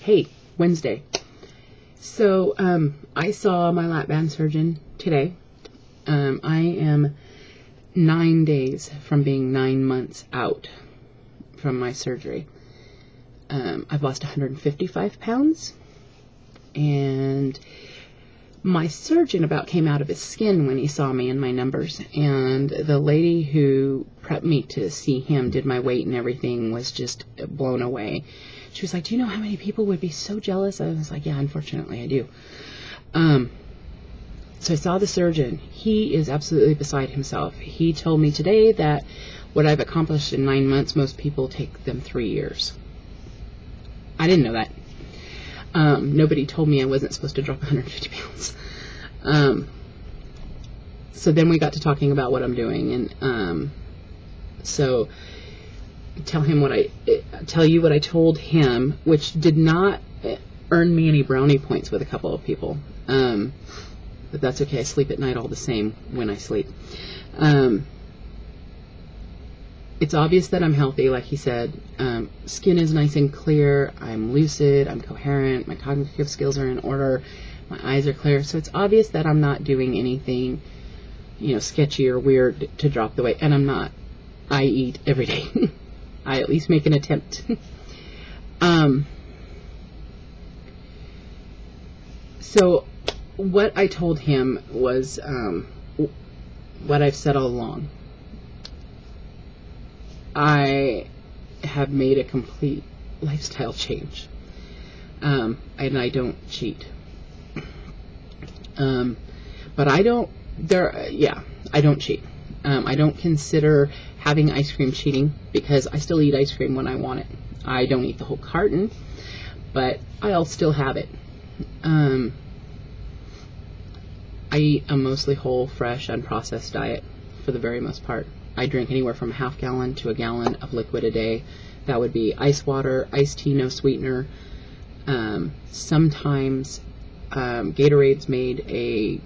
Hey, Wednesday. So, I saw my lap band surgeon today. I am 9 days from being 9 months out from my surgery. I've lost 155 pounds, and my surgeon about came out of his skin when he saw me and my numbers, and the lady who prepped me to see him, did my weight and everything, was just blown away. She was like, do you know how many people would be so jealous? I was like, yeah, unfortunately I do. So I saw the surgeon. He is absolutely beside himself. He told me today that what I've accomplished in 9 months, most people take them 3 years. I didn't know that. Nobody told me I wasn't supposed to drop 150 pounds. So then we got to talking about what I'm doing, and so tell you what I told him, which did not earn me any brownie points with a couple of people. But that's okay. I sleep at night all the same when I sleep. It's obvious that I'm healthy, like he said. Skin is nice and clear. I'm lucid. I'm coherent. My cognitive skills are in order. My eyes are clear. So it's obvious that I'm not doing anything, sketchy or weird to drop the weight. And I'm not. I eat every day. I at least make an attempt. So what I told him was what I've said all along. I have made a complete lifestyle change, and I don't cheat. But I don't cheat. I don't consider having ice cream cheating, because I still eat ice cream when I want it. I don't eat the whole carton, but I'll still have it. I eat a mostly whole, fresh, unprocessed diet for the very most part. I drink anywhere from a half gallon to a gallon of liquid a day. That would be ice water, iced tea, no sweetener. Sometimes Gatorade's made a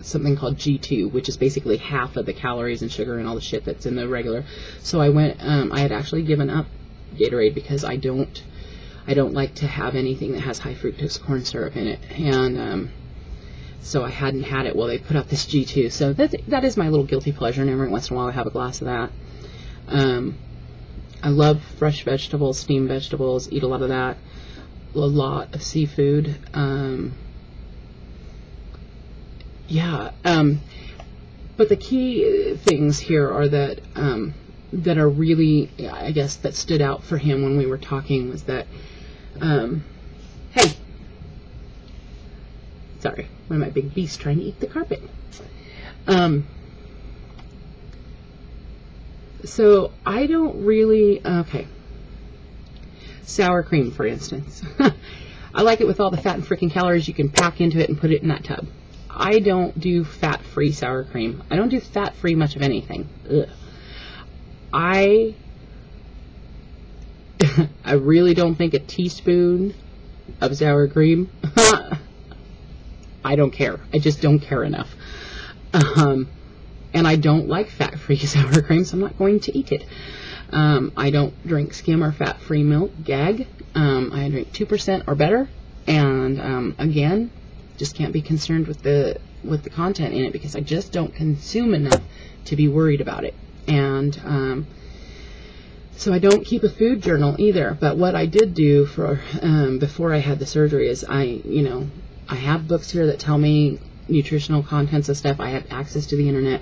something called G2, which is basically half of the calories and sugar and all the shit that's in the regular. So I went, I had actually given up Gatorade because I don't like to have anything that has high fructose corn syrup in it. And so I hadn't had it while they put out this G2. So that is my little guilty pleasure, and every once in a while I have a glass of that. I love fresh vegetables, steamed vegetables, eat a lot of that, a lot of seafood. But the key things here are that that are really, I guess, that stood out for him when we were talking was that, hey, sorry, one of my big beasts trying to eat the carpet. So I don't really, okay, sour cream, for instance. I like it with all the fat and freaking calories you can pack into it and put it in that tub. I don't do fat-free sour cream. I don't do fat-free much of anything. Ugh. I really don't think a teaspoon of sour cream, I don't care. I just don't care enough. And I don't like fat-free sour cream, so I'm not going to eat it. I don't drink skim or fat-free milk, gag. I drink 2% or better, and again, just can't be concerned with the content in it, because I just don't consume enough to be worried about it. And so I don't keep a food journal either. But what I did do for before I had the surgery is I have books here that tell me nutritional contents of stuff. I have access to the internet.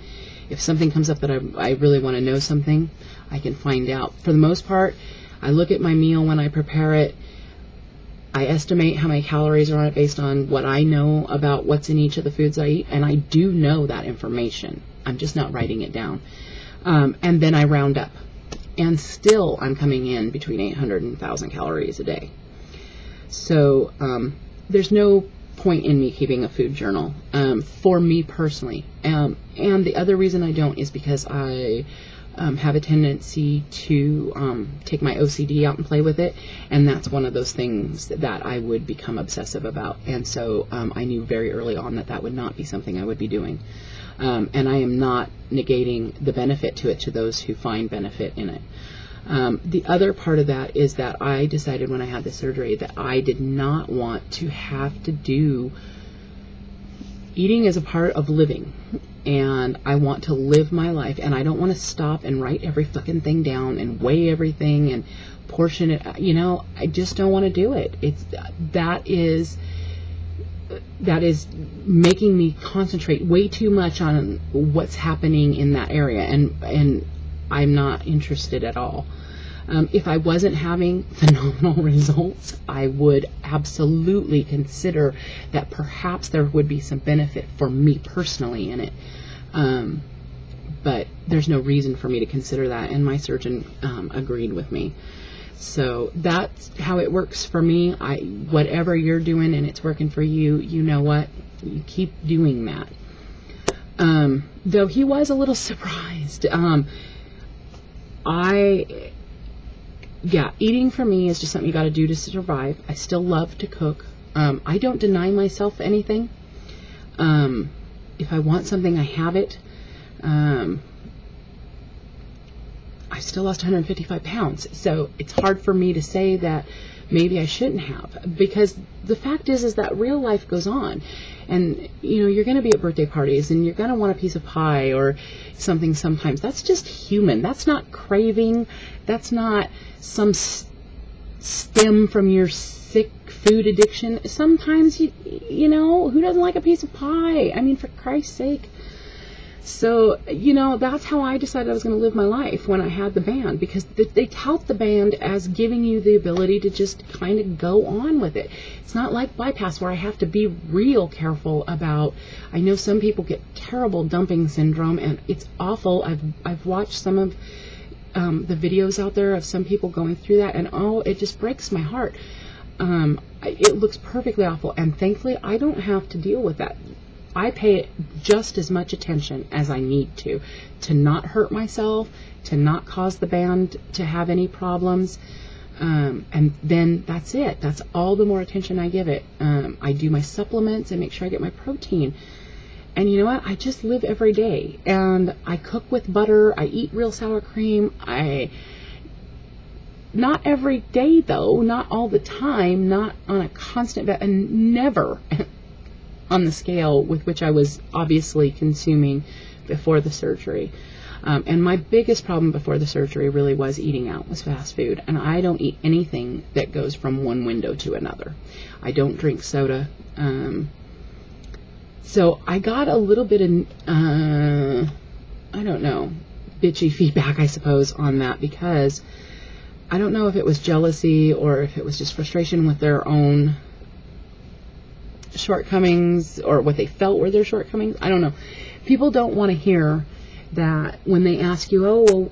If something comes up that I really want to know something, I can find out. For the most part, I look at my meal when I prepare it. I estimate how many calories are on it based on what I know about what's in each of the foods I eat, and I do know that information. I'm just not writing it down. And then I round up. And still I'm coming in between 800 and 1,000 calories a day. So there's no point in me keeping a food journal for me personally. And the other reason I don't is because I have a tendency to take my OCD out and play with it, and that's one of those things that I would become obsessive about. And so I knew very early on that would not be something I would be doing. And I am not negating the benefit to it to those who find benefit in it. The other part of that is that I decided when I had the surgery that I did not want to have to do eating as a part of living, and I want to live my life, and I don't want to stop and write every fucking thing down and weigh everything and portion it. I just don't want to do it. That is making me concentrate way too much on what's happening in that area, and I'm not interested at all. If I wasn't having phenomenal results, I would absolutely consider that perhaps there would be some benefit for me personally in it. But there's no reason for me to consider that, and my surgeon agreed with me. So that's how it works for me. Whatever you're doing and it's working for you, you know what? You keep doing that. Though he was a little surprised. Eating for me is just something you got to do to survive. I still love to cook. I don't deny myself anything. If I want something, I have it. I still lost 155 pounds, so it's hard for me to say that maybe I shouldn't have, because the fact is that real life goes on, and you're going to be at birthday parties and you're going to want a piece of pie or something sometimes. That's just human. That's not craving. That's not some stem from your sick food addiction. Sometimes who doesn't like a piece of pie? I mean, for Christ's sake. So, that's how I decided I was going to live my life when I had the band, because they tout the band as giving you the ability to just kind of go on with it. It's not like bypass where I have to be real careful about. I know some people get terrible dumping syndrome, and it's awful. I've watched some of the videos out there of some people going through that, and it just breaks my heart. It looks perfectly awful, and thankfully I don't have to deal with that. I pay just as much attention as I need to not hurt myself, to not cause the band to have any problems, and then that's it. That's all the more attention I give it. I do my supplements and make sure I get my protein. And you know what? I just live every day, and I cook with butter. I eat real sour cream. Not every day though, not all the time, not on a constant, and never on the scale with which I was obviously consuming before the surgery. And my biggest problem before the surgery really was eating out, was fast food. And I don't eat anything that goes from one window to another. I don't drink soda. So I got a little bit of, bitchy feedback, I suppose, on that, because I don't know if it was jealousy or if it was just frustration with their own shortcomings, or what they felt were their shortcomings. I don't know. People don't want to hear that when they ask you,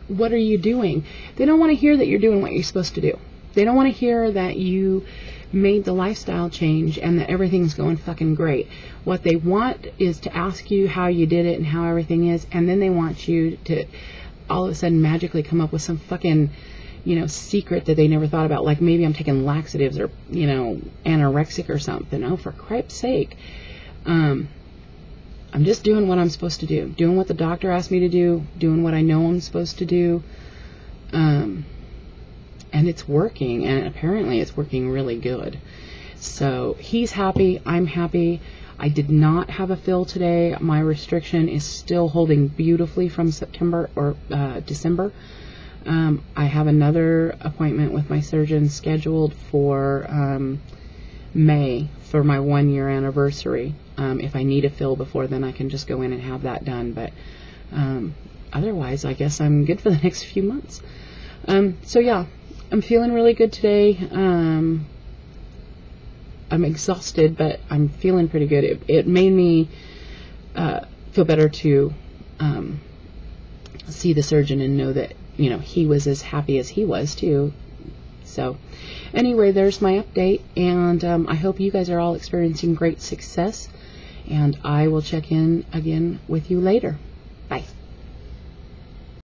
what are you doing? They don't want to hear that you're doing what you're supposed to do. They don't want to hear that you made the lifestyle change and that everything's going fucking great. What they want is to ask you how you did it and how everything is, and then they want you to all of a sudden magically come up with some fucking secret that they never thought about, like maybe I'm taking laxatives or, anorexic or something. Oh, for Christ's sake. I'm just doing what I'm supposed to do, doing what the doctor asked me to do, doing what I know I'm supposed to do. And it's working, and apparently it's working really good. So he's happy, I'm happy. I did not have a fill today. My restriction is still holding beautifully from September or December. I have another appointment with my surgeon scheduled for May for my 1-year anniversary. If I need a fill before then, I can just go in and have that done. But otherwise, I guess I'm good for the next few months. So yeah, I'm feeling really good today. I'm exhausted, but I'm feeling pretty good. It made me feel better to see the surgeon and know that he was as happy as he was too. So anyway, there's my update, and I hope you guys are all experiencing great success, and I will check in again with you later. Bye.